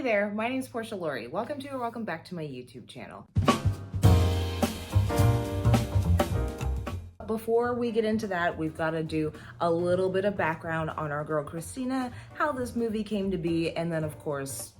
Hey there, my name's Porsha Lauri. Welcome to or welcome back to my YouTube channel. Before we get into that, we've got to do a little bit of background on our girl Christina, how this movie came to be, and then of course,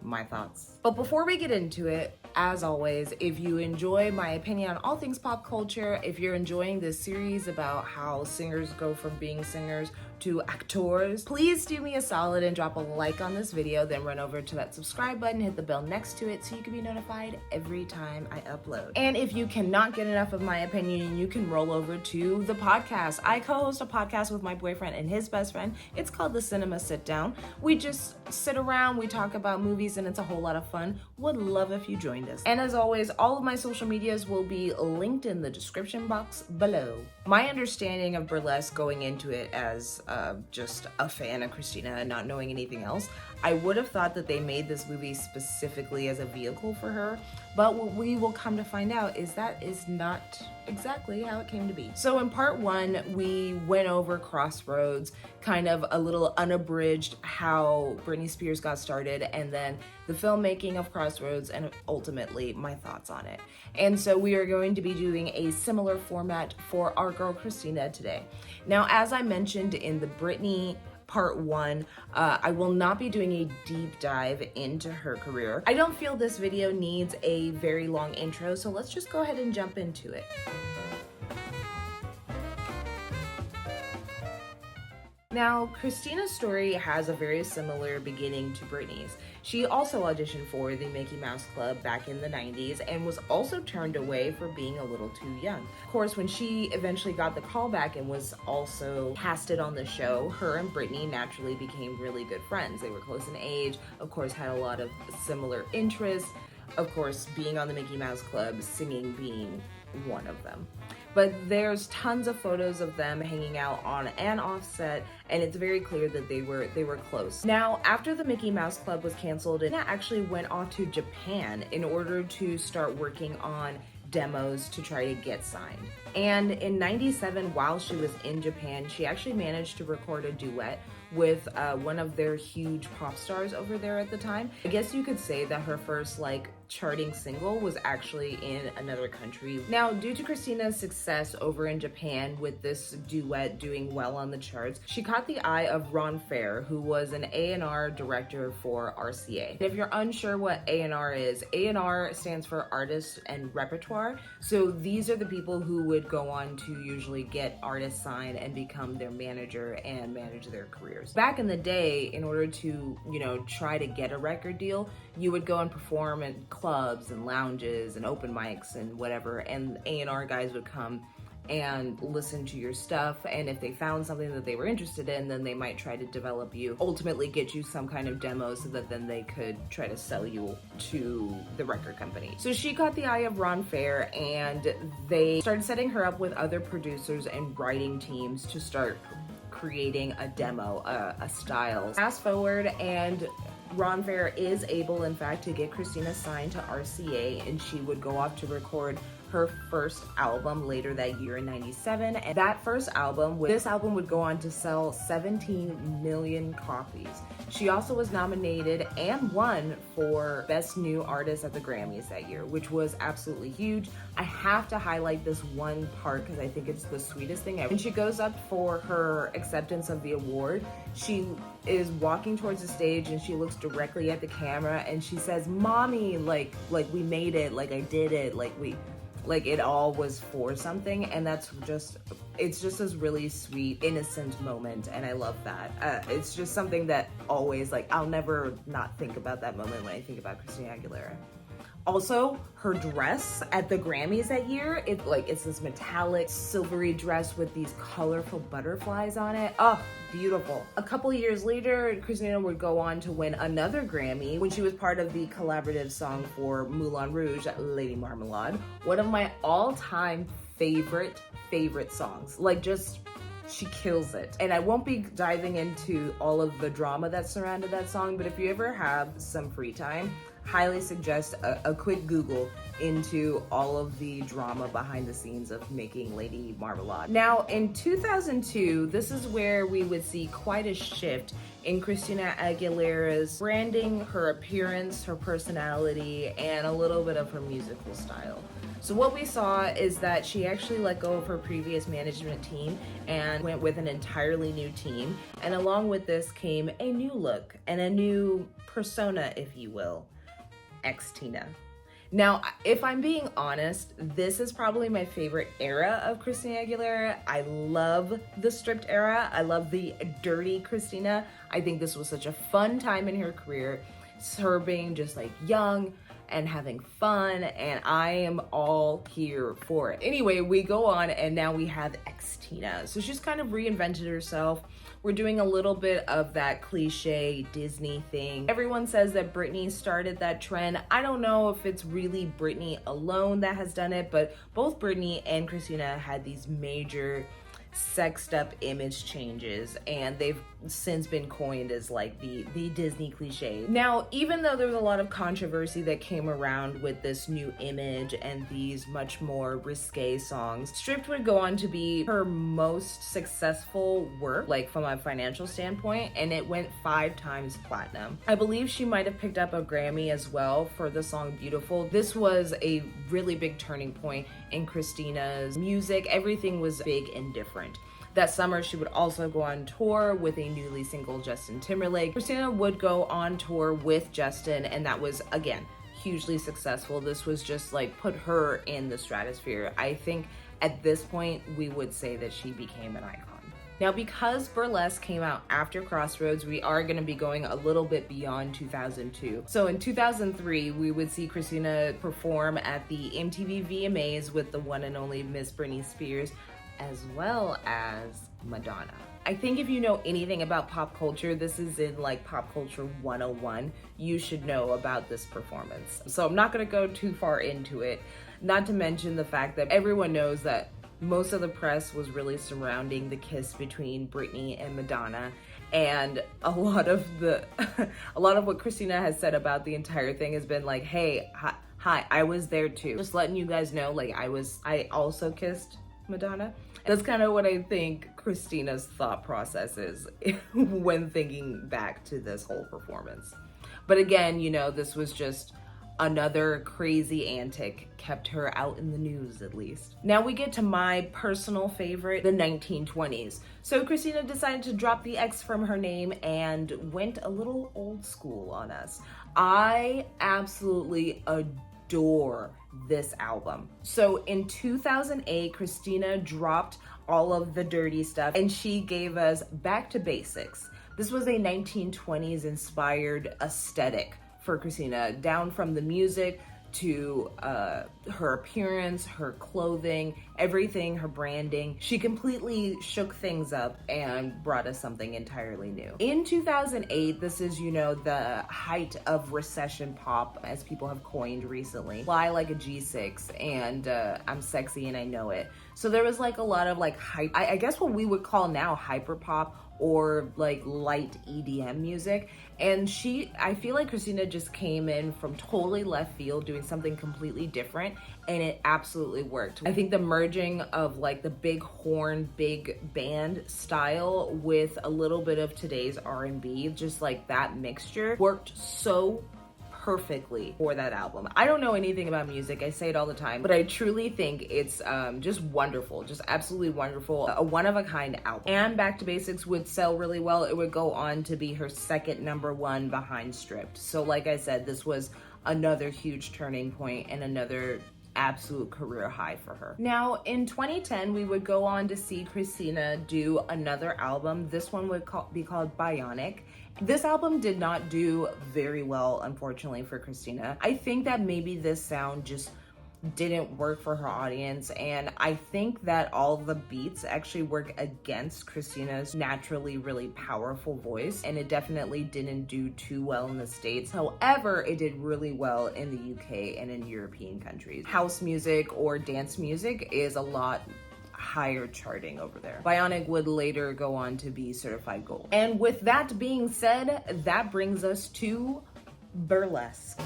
my thoughts. But before we get into it, as always, if you enjoy my opinion on all things pop culture, if you're enjoying this series about how singers go from being singers to actors, please do me a solid and drop a like on this video, then run over to that subscribe button, hit the bell next to it so you can be notified every time I upload. And if you cannot get enough of my opinion, you can roll over to the podcast. I co-host a podcast with my boyfriend and his best friend. It's called The Cinema Sit Down. We just sit around, we talk about movies, and it's a whole lot of fun. Would love if you joined us. And as always, all of my social medias will be linked in the description box below. My understanding of Burlesque going into it as just a fan of Christina and not knowing anything else, I would have thought that they made this movie specifically as a vehicle for her, but what we will come to find out is that is not exactly how it came to be. So in part one, we went over Crossroads, kind of a little unabridged how Britney Spears got started, and then the filmmaking of Crossroads, and ultimately my thoughts on it. And so we are going to be doing a similar format for our girl Christina today. Now, as I mentioned in the Britney part one, I will not be doing a deep dive into her career. I don't feel this video needs a very long intro, so let's just go ahead and jump into it. Now, Christina's story has a very similar beginning to Britney's. She also auditioned for the Mickey Mouse Club back in the 90s and was also turned away for being a little too young. Of course, when she eventually got the call back and was also casted on the show, her and Britney naturally became really good friends. They were close in age, of course had a lot of similar interests, of course being on the Mickey Mouse Club, singing being one of them. But there's tons of photos of them hanging out on and off set, and it's very clear that they were close. Now, after the Mickey Mouse Club was canceled, Xtina actually went off to Japan in order to start working on demos to try to get signed. And in '97, while she was in Japan, she actually managed to record a duet with one of their huge pop stars over there at the time. I guess you could say that her first charting single was actually in another country. Now, due to Christina's success over in Japan with this duet doing well on the charts, she caught the eye of Ron Fair, who was an A&R director for RCA. And if you're unsure what A&R is, A&R stands for Artist and Repertoire. So these are the people who would go on to usually get artists signed and become their manager and manage their careers. Back in the day, in order to, try to get a record deal, you would go and perform in clubs and lounges and open mics and whatever, and A&R guys would come and listen to your stuff, and if they found something that they were interested in, then they might try to develop you, ultimately get you some kind of demo so that then they could try to sell you to the record company. So she caught the eye of Ron Fair, and they started setting her up with other producers and writing teams to start creating a demo, a style. Fast forward, and Ron Fair is able, in fact, to get Christina signed to RCA, and she would go off to record her first album later that year in '97. And that first album, this album would go on to sell 17 million copies. She also was nominated and won for Best New Artist at the Grammys that year, which was absolutely huge. I have to highlight this one part because I think it's the sweetest thing ever. When she goes up for her acceptance of the award, she is walking towards the stage and she looks directly at the camera and she says, "Mommy, like we made it, like I did it, like it all was for something." And it's just this really sweet, innocent moment, and I love that. It's just something that always, I'll never not think about that moment when I think about Christina Aguilera. Also, her dress at the Grammys that year, it's this metallic, silvery dress with these colorful butterflies on it. Oh, beautiful. A couple years later, Christina would go on to win another Grammy when she was part of the collaborative song for Moulin Rouge, Lady Marmalade. One of my all-time favorite songs. She kills it. And I won't be diving into all of the drama that surrounded that song, but if you ever have some free time, highly suggest a quick Google into all of the drama behind the scenes of making Lady Marmalade. Now, in 2002, this is where we would see quite a shift in Christina Aguilera's branding, her appearance, her personality, and a little bit of her musical style. So what we saw is that she actually let go of her previous management team and went with an entirely new team. And along with this came a new look and a new persona, if you will, Xtina. Now, if I'm being honest, this is probably my favorite era of Christina Aguilera. I love the stripped era. I love the dirty Christina. I think this was such a fun time in her career. Her being just like young and having fun, and I am all here for it. Anyway, we go on and now we have Xtina. So she's kind of reinvented herself. We're doing a little bit of that cliche Disney thing. Everyone says that Britney started that trend. I don't know if it's really Britney alone that has done it, but both Britney and Christina had these major sexed up image changes, and they've since been coined as like the Disney cliche. Now, even though there was a lot of controversy that came around with this new image and these much more risque songs, Stripped would go on to be her most successful work, like from a financial standpoint, and it went 5 times platinum. I believe she might have picked up a Grammy as well for the song Beautiful. This was a really big turning point in Christina's music. Everything was big and different. That summer, she would also go on tour with a newly single Justin Timberlake. Christina would go on tour with Justin, and that was, again, hugely successful. This was just like put her in the stratosphere. I think at this point, we would say that she became an icon. Now, because Burlesque came out after Crossroads, we are going to be going a little bit beyond 2002. So in 2003, we would see Christina perform at the MTV VMAs with the one and only Miss Britney Spears, as well as Madonna. I think if you know anything about pop culture, this is in like pop culture 101, you should know about this performance. So I'm not going to go too far into it, not to mention the fact that everyone knows that most of the press was really surrounding the kiss between Britney and Madonna, and a lot of what Christina has said about the entire thing has been like, hey, hi, I was there too. Just letting you guys know, like I also kissed Madonna. That's kind of what I think Christina's thought process is when thinking back to this whole performance. But again, you know, this was just another crazy antic, kept her out in the news at least. Now we get to my personal favorite, the 1920s. So Christina decided to drop the X from her name and went a little old school on us. I absolutely adore this album. So in 2008, Christina dropped all of the dirty stuff and she gave us Back to Basics. This was a 1920s inspired aesthetic for Christina, down from the music to her appearance, her clothing, everything, her branding. She completely shook things up and brought us something entirely new. In 2008, this is, you know, the height of recession pop, as people have coined recently. Fly like a G6 and I'm sexy and I know it. So there was like a lot of like hype, I guess what we would call now hyper pop or like light EDM music. And I feel like Christina just came in from totally left field doing something completely different, and it absolutely worked. I think the merging of like the big horn, big band style with a little bit of today's R&B, just like that mixture worked so perfectly for that album. I don't know anything about music, I say it all the time, but I truly think it's just wonderful, just absolutely wonderful, a one-of-a-kind album. And Back to Basics would sell really well. It would go on to be her second #1 behind Stripped. So like I said, this was another huge turning point and another absolute career high for her. Now in 2010, we would go on to see Christina do another album. This one would be called Bionic. This album did not do very well, unfortunately, for Christina. I think that maybe this sound just didn't work for her audience, and I think that all the beats actually work against Christina's naturally really powerful voice, and it definitely didn't do too well in the States. However, it did really well in the UK and in European countries. House music or dance music is a lot higher charting over there. Bionic would later go on to be certified gold. And with that being said, that brings us to Burlesque.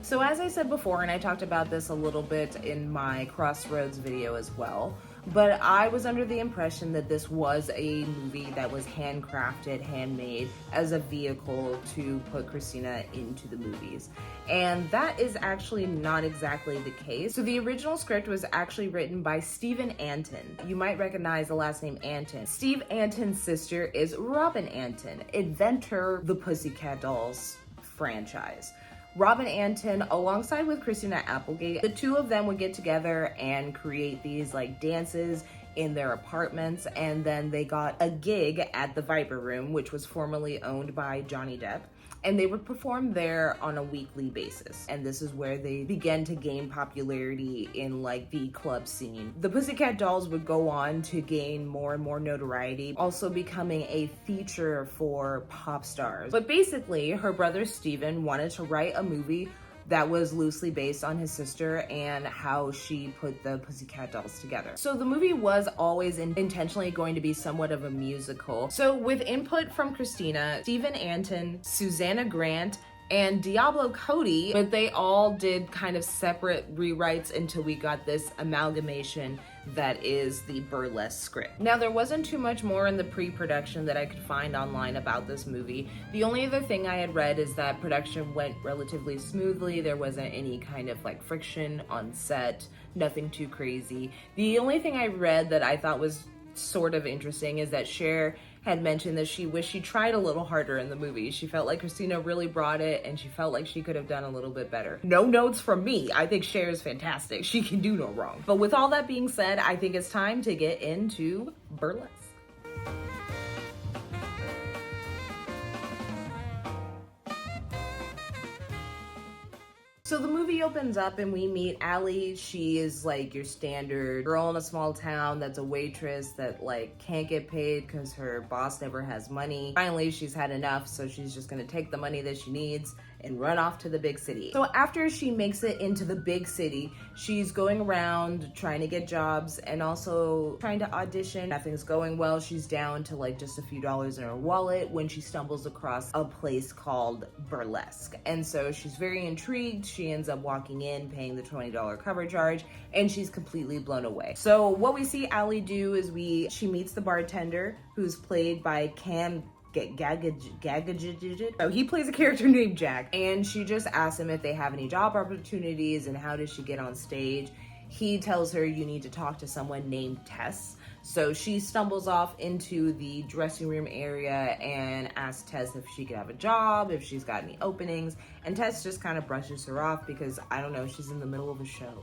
So as I said before, and I talked about this a little bit in my Crossroads video as well, but I was under the impression that this was a movie that was handcrafted, handmade as a vehicle to put Christina into the movies. And that is actually not exactly the case. So the original script was actually written by Stephen Anton. You might recognize the last name Anton. Steve Anton's sister is Robin Anton, inventor of the Pussycat Dolls franchise. Robin Anton, alongside with Christina Applegate, the two of them would get together and create these like dances in their apartments, and then they got a gig at the Viper Room, which was formerly owned by Johnny Depp, and they would perform there on a weekly basis. And this is where they began to gain popularity in like the club scene. The Pussycat Dolls would go on to gain more and more notoriety, also becoming a feature for pop stars. But basically, her brother Steven wanted to write a movie that was loosely based on his sister and how she put the Pussycat Dolls together. So the movie was always intentionally going to be somewhat of a musical. So with input from Christina, Stephen Anton, Susanna Grant, and Diablo Cody, but they all did kind of separate rewrites until we got this amalgamation that is the Burlesque script. Now, there wasn't too much more in the pre-production that I could find online about this movie. The only other thing I had read is that production went relatively smoothly. There wasn't any kind of like friction on set, nothing too crazy. The only thing I read that I thought was sort of interesting is that Cher had mentioned that she wished she tried a little harder in the movie. She felt like Christina really brought it, and she felt like she could have done a little bit better. No notes from me. I think Cher is fantastic. She can do no wrong. But with all that being said, I think it's time to get into Burlesque. So the movie opens up and we meet Allie. She is like your standard girl in a small town that's a waitress that like can't get paid because her boss never has money. Finally, she's had enough, so she's just gonna take the money that she needs and run off to the big city. So after she makes it into the big city, she's going around trying to get jobs and also trying to audition. Nothing's going well. She's down to like just a few dollars in her wallet when she stumbles across a place called Burlesque. And so she's very intrigued. She ends up walking in, paying the $20 cover charge, and she's completely blown away. So what we see Allie do is she meets the bartender, who's played by Cam Oh, he plays a character named Jack, and she just asks him if they have any job opportunities and how does she get on stage. He tells her you need to talk to someone named Tess. So she stumbles off into the dressing room area and asks Tess if she could have a job, if she's got any openings, and Tess just kind of brushes her off because, I don't know, she's in the middle of a show.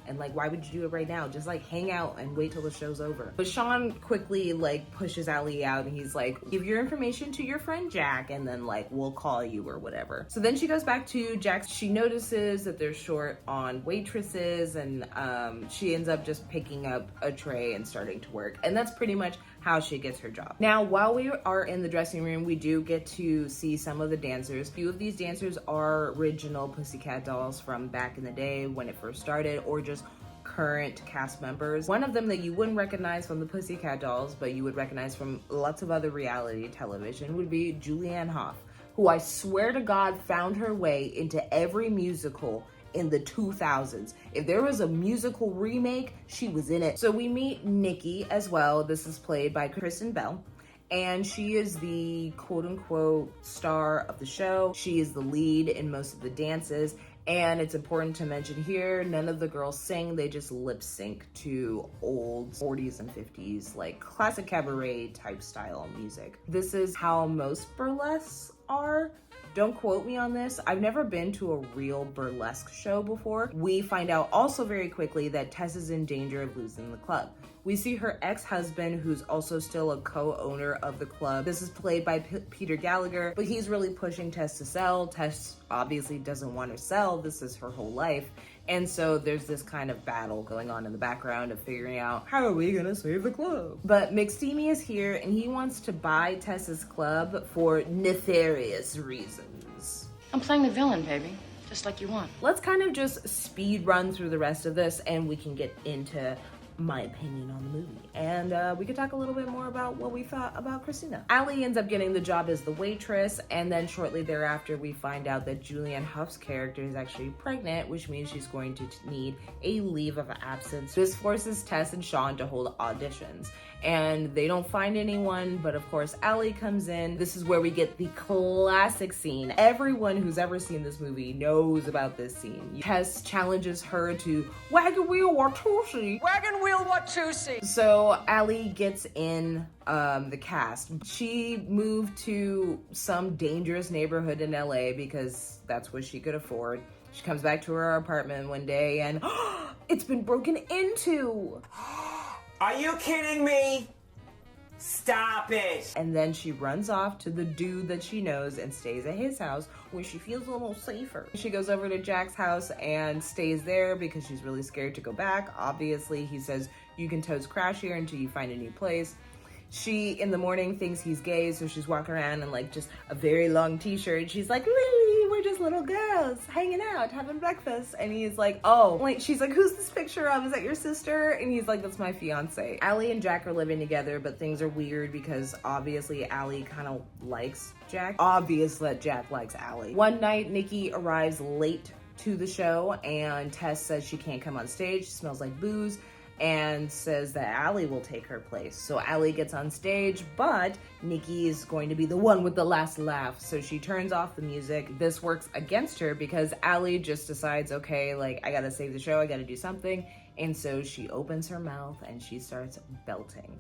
And like, why would you do it right now? Just like hang out and wait till the show's over. But Sean quickly like pushes Allie out and he's like, give your information to your friend Jack and then like, we'll call you or whatever. So then she goes back to Jack's. She notices that they're short on waitresses and she ends up just picking up a tray and starting to work. And that's pretty much how she gets her job. Now, while we are in the dressing room, we do get to see some of the dancers. A few of these dancers are original Pussycat Dolls from back in the day when it first started, or just current cast members. One of them that you wouldn't recognize from the Pussycat Dolls, but you would recognize from lots of other reality television, would be Julianne Hough, who I swear to God found her way into every musical in the 2000s. If there was a musical remake, she was in it. So we meet Nikki as well. This is played by Kristen Bell, and she is the quote-unquote star of the show. She is the lead in most of the dances, and it's important to mention here, none of the girls sing, they just lip sync to old 40s and 50s, like classic cabaret type style music. This is how most burlesques are. Don't quote me on this. I've never been to a real burlesque show before. We find out also very quickly that Tess is in danger of losing the club. We see her ex-husband, who's also still a co-owner of the club. This is played by Peter Gallagher, but he's really pushing Tess to sell. Tess obviously doesn't want to sell. This is her whole life. And so there's this kind of battle going on in the background of figuring out, how are we gonna save the club? But McSteamy is here and he wants to buy Tess's club for nefarious reasons. I'm playing the villain, baby, just like you want. Let's kind of just speed run through the rest of this and we can get into my opinion on the movie. And we could talk a little bit more about what we thought about Christina. Allie ends up getting the job as the waitress, and then shortly thereafter we find out that Julianne Hough's character is actually pregnant, which means she's going to need a leave of absence. This forces Tess and Sean to hold auditions, and they don't find anyone, but of course Allie comes in. This is where we get the classic scene. Everyone who's ever seen this movie knows about this scene. Tess challenges her to wagon wheel Watusi. Wagon wheel Watusi. So Allie gets in the cast. She moved to some dangerous neighborhood in LA because that's what she could afford. She comes back to her apartment one day and it's been broken into. Are you kidding me? Stop it. And then she runs off to the dude that she knows and stays at his house where she feels a little safer. She goes over to Jack's house and stays there because she's really scared to go back. Obviously, he says, you can totes crash here until you find a new place. She, in the morning, thinks he's gay, so she's walking around in like just a very long t-shirt. She's like, really? We're just little girls hanging out, having breakfast. And he's like, oh. Like, she's like, who's this picture of? Is that your sister? And he's like, that's my fiance. Allie and Jack are living together, but things are weird because obviously Allie kind of likes Jack. Obvious that Jack likes Allie. One night, Nikki arrives late to the show and Tess says she can't come on stage. She smells like booze, and says that Allie will take her place. So Allie gets on stage, but Nikki is going to be the one with the last laugh. So she turns off the music. This works against her because Allie just decides, okay, like, I gotta save the show, I gotta do something. And so she opens her mouth and she starts belting.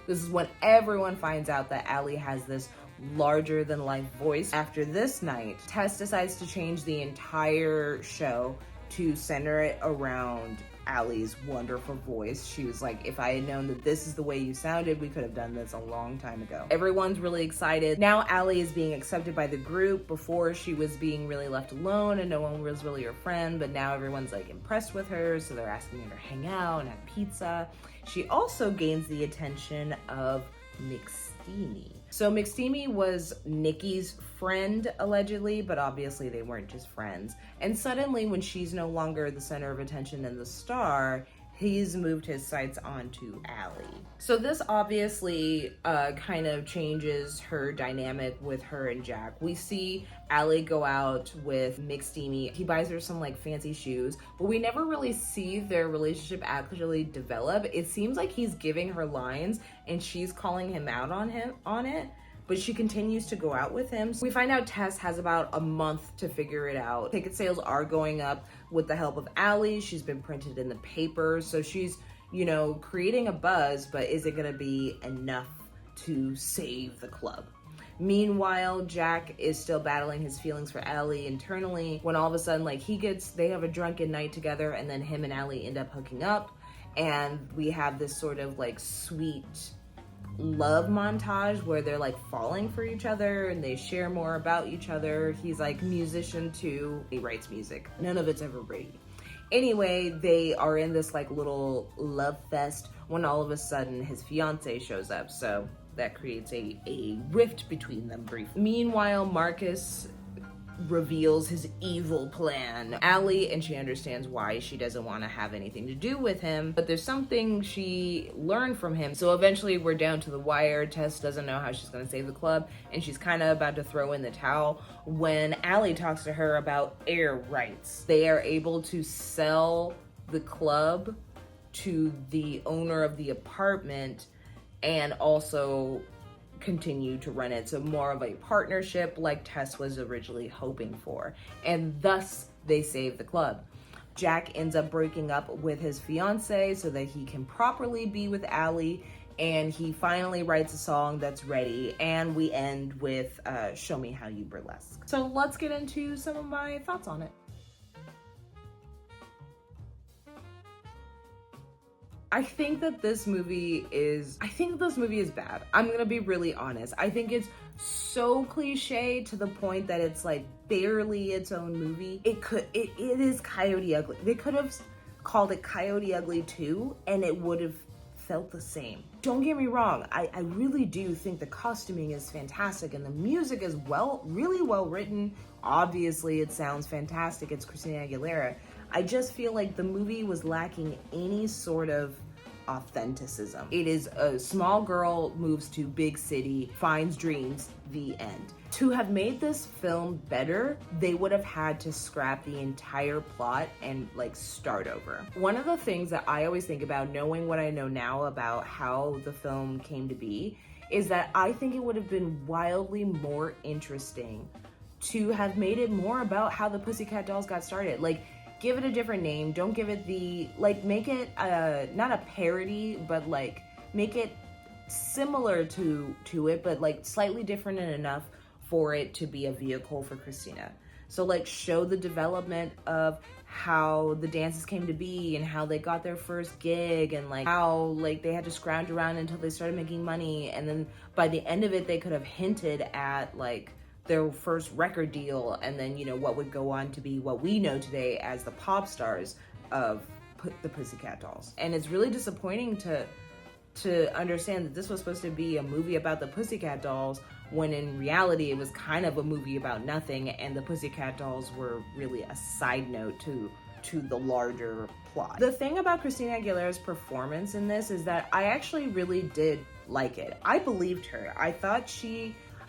This is when everyone finds out that Allie has this larger than life voice. After this night, Tess decides to change the entire show to center it around Allie's wonderful voice. She was like, if I had known that this is the way you sounded, we could have done this a long time ago. Everyone's really excited. Now Allie is being accepted by the group. Before, she was being really left alone and no one was really her friend, but now everyone's like impressed with her, so they're asking her to hang out and have pizza. She also gains the attention of Xtina. So Xtina was Nikki's friend, allegedly, but obviously they weren't just friends. And suddenly, when she's no longer the center of attention and the star, he's moved his sights onto Allie. So this obviously kind of changes her dynamic with her and Jack. We see Allie go out with Xtina. He buys her some like fancy shoes, but we never really see their relationship actually develop. It seems like he's giving her lines and she's calling him out on it, but she continues to go out with him. So we find out Tess has about a month to figure it out. Ticket sales are going up with the help of Allie. She's been printed in the paper, so she's, you know, creating a buzz, but is it gonna be enough to save the club? Meanwhile, Jack is still battling his feelings for Allie internally when all of a sudden, like, they have a drunken night together and then him and Allie end up hooking up, and we have this sort of like sweet love montage where they're like falling for each other and they share more about each other. He's like musician too. He writes music. None of it's ever Brady. Anyway, they are in this like little love fest when all of a sudden his fiance shows up. So that creates a rift between them briefly. Meanwhile, Marcus reveals his evil plan. Allie, and she understands why she doesn't want to have anything to do with him, but there's something she learned from him. So eventually we're down to the wire. Tess doesn't know how she's going to save the club, and she's kind of about to throw in the towel when Allie talks to her about air rights. They are able to sell the club to the owner of the apartment and also continue to run it. So more of a partnership like Tess was originally hoping for. And thus they save the club. Jack ends up breaking up with his fiance so that he can properly be with Allie, and he finally writes a song that's ready, and we end with Show Me How You Burlesque. So let's get into some of my thoughts on it. I think that this movie is bad. I'm gonna be really honest. I think it's so cliche to the point that it's like barely its own movie. It is Coyote Ugly. They could have called it Coyote Ugly 2 and it would have felt the same. Don't get me wrong, I really do think the costuming is fantastic and the music is really well written. Obviously, it sounds fantastic. It's Christina Aguilera. I just feel like the movie was lacking any sort of authenticism. It is a small girl moves to big city, finds dreams, the end. To have made this film better, they would have had to scrap the entire plot and like start over. One of the things that I always think about, knowing what I know now about how the film came to be, is that I think it would have been wildly more interesting to have made it more about how the Pussycat Dolls got started. Like, give it a different name. Don't give it the, like, make it not a parody, but like make it similar to it, but like slightly different enough for it to be a vehicle for Xtina. So like show the development of how the dances came to be and how they got their first gig and like how like they had to scrounge around until they started making money, and then by the end of it they could have hinted at like their first record deal, and then, you know, what would go on to be what we know today as the pop stars of the Pussycat Dolls. And it's really disappointing to understand that this was supposed to be a movie about the Pussycat Dolls when in reality it was kind of a movie about nothing, and the Pussycat Dolls were really a side note to the larger plot. The thing about Christina Aguilera's performance in this is that I actually really did like it. I believed her.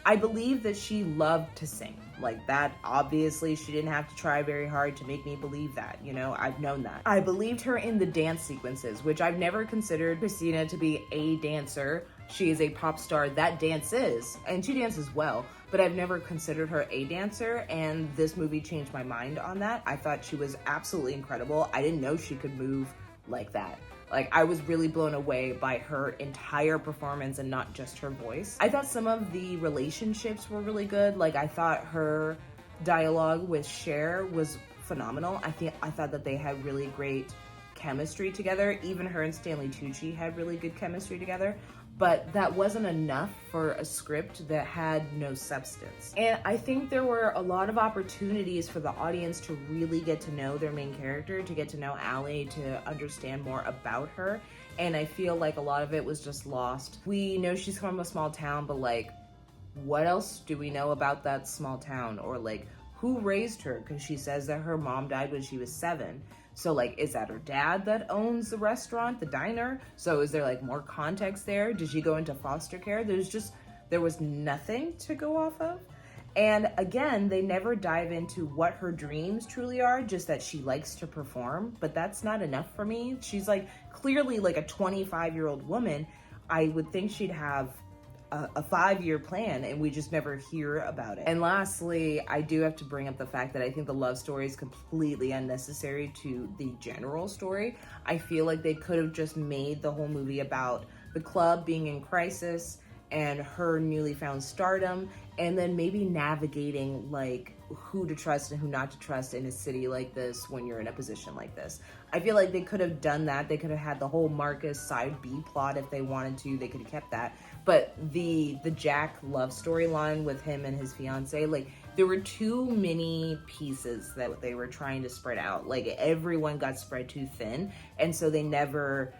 I believe that she loved to sing. Like that, obviously she didn't have to try very hard to make me believe that, you know, I've known that. I believed her in the dance sequences, which I've never considered Christina to be a dancer. She is a pop star that dances, and she dances well, but I've never considered her a dancer, and this movie changed my mind on that. I thought she was absolutely incredible. I didn't know she could move like that. Like, I was really blown away by her entire performance and not just her voice. I thought some of the relationships were really good. Like, I thought her dialogue with Cher was phenomenal. I thought that they had really great chemistry together. Even her and Stanley Tucci had really good chemistry together. But that wasn't enough for a script that had no substance. And I think there were a lot of opportunities for the audience to really get to know their main character, to get to know Allie, to understand more about her. And I feel like a lot of it was just lost. We know she's from a small town, but like, what else do we know about that small town? Or like, who raised her? Because she says that her mom died when she was 7. So like, is that her dad that owns the restaurant, the diner? So is there like more context there? Did she go into foster care? There was nothing to go off of. And again, they never dive into what her dreams truly are, just that she likes to perform, but that's not enough for me. She's like clearly like a 25-year-old woman. I would think she'd have a 5-year plan, and we just never hear about it. And lastly, I do have to bring up the fact that I think the love story is completely unnecessary to the general story. I feel like they could have just made the whole movie about the club being in crisis and her newly found stardom, and then maybe navigating like who to trust and who not to trust in a city like this when you're in a position like this. I feel like they could have done that. They could have had the whole Marcus side B plot if they wanted to. They could have kept that. But the Jack love storyline with him and his fiance, like there were too many pieces that they were trying to spread out. Like everyone got spread too thin, and so they never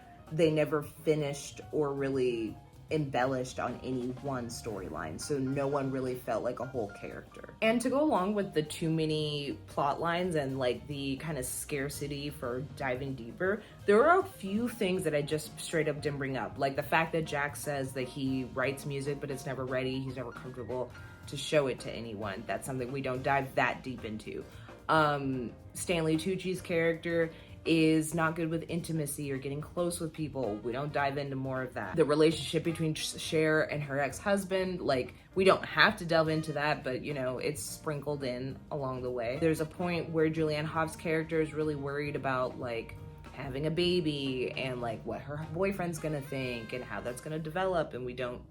finished or really embellished on any one storyline, so no one really felt like a whole character. And to go along with the too many plot lines and like the kind of scarcity for diving deeper, there are a few things that I just straight up didn't bring up, like the fact that Jack says that he writes music but it's never ready, he's never comfortable to show it to anyone. That's something we don't dive that deep into. Stanley Tucci's character is not good with intimacy or getting close with people. We don't dive into more of that. The relationship between Cher and her ex-husband, like we don't have to delve into that, but you know, it's sprinkled in along the way. There's a point where Julianne Houg's character is really worried about like having a baby and like what her boyfriend's gonna think and how that's gonna develop, and we don't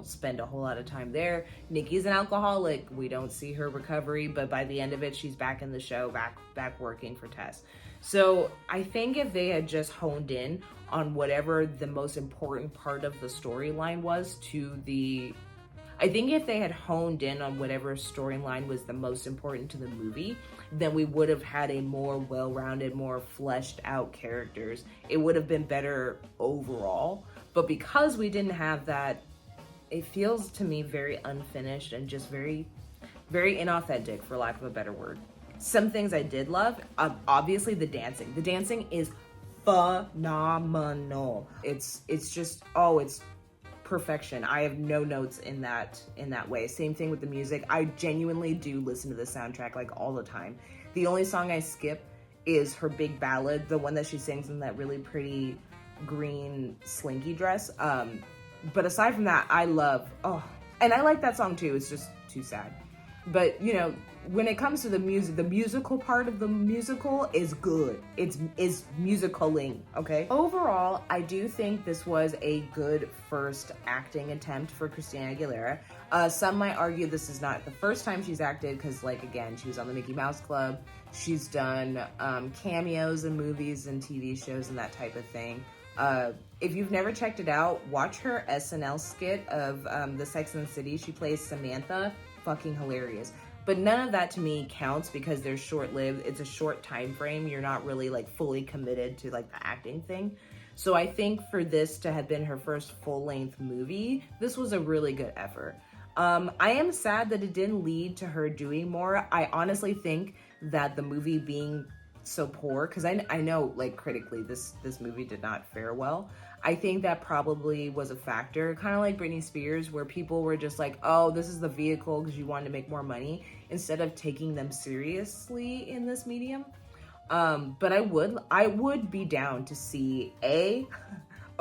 spend a whole lot of time there. Nikki's an alcoholic. We don't see her recovery, but by the end of it, she's back in the show, back working for Tess. So I think if they had just honed in on whatever the most important part of the storyline was to the I think if they had honed in on whatever storyline was the most important to the movie, then we would have had a more well-rounded, more fleshed out characters. It would have been better overall. But because we didn't have that, it feels to me very unfinished and just very, very inauthentic, for lack of a better word. Some things I did love, obviously the dancing. The dancing is phenomenal. It's just, oh, it's perfection. I have no notes in that way. Same thing with the music. I genuinely do listen to the soundtrack like all the time. The only song I skip is her big ballad, the one that she sings in that really pretty green slinky dress. But aside from that, I love, and I like that song too. It's just too sad. But you know, when it comes to the music, the musical part of the musical is good. It's musicaling, okay? Overall, I do think this was a good first acting attempt for Christina Aguilera. Some might argue this is not the first time she's acted, because like, again, she was on the Mickey Mouse Club. She's done cameos in movies and TV shows and that type of thing. If you've never checked it out, watch her SNL skit of the Sex and the City. She plays Samantha. Fucking hilarious. But none of that to me counts because they're short-lived. It's a short time frame. You're not really like fully committed to like the acting thing. So I think for this to have been her first full-length movie, this was a really good effort. I am sad that it didn't lead to her doing more. I honestly think that the movie being so poor, because I know like critically this movie did not fare well. I think that probably was a factor, kind of like Britney Spears, where people were just like, oh, this is the vehicle because you wanted to make more money, instead of taking them seriously in this medium. But I would be down to see a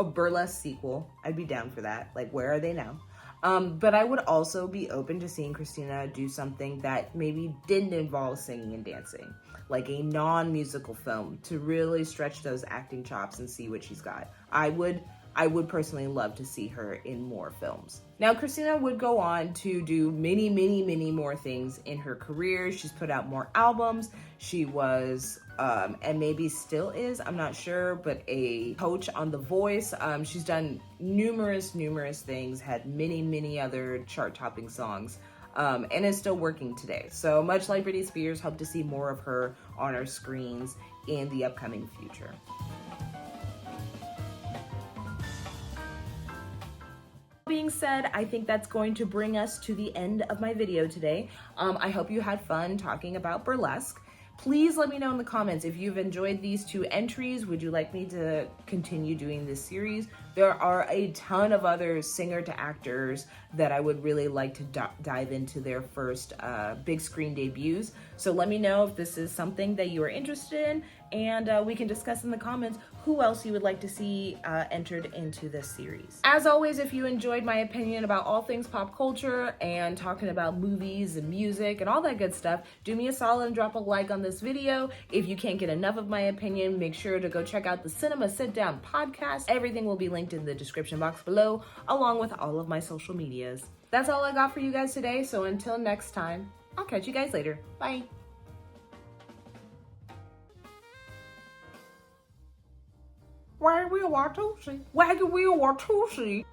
Burlesque sequel. I'd be down for that. Like, where are they now? But I would also be open to seeing Christina do something that maybe didn't involve singing and dancing, like a non-musical film, to really stretch those acting chops and see what she's got. I would personally love to see her in more films. Now, Christina would go on to do many, many, many more things in her career. She's put out more albums. She was, and maybe still is, I'm not sure, but a coach on The Voice. She's done numerous things, had many, many other chart-topping songs, and is still working today. So much like Britney Spears, hope to see more of her on our screens in the upcoming future. Being said, I think that's going to bring us to the end of my video today. I hope you had fun talking about Burlesque. Please let me know in the comments if you've enjoyed these two entries. Would you like me to continue doing this series? There are a ton of other singer to actors that I would really like to dive into their first big screen debuts. So let me know if this is something that you are interested in, and we can discuss in the comments who else you would like to see entered into this series. As always, if you enjoyed my opinion about all things pop culture and talking about movies and music and all that good stuff, do me a solid and drop a like on this video. If you can't get enough of my opinion, make sure to go check out the Cinema Sit Down podcast. Everything will be linked in the description box below, along with all of my social medias. That's all I got for you guys today, so until next time, I'll catch you guys later. Bye. Wag wheel, what to see? Wag wheel, what to see?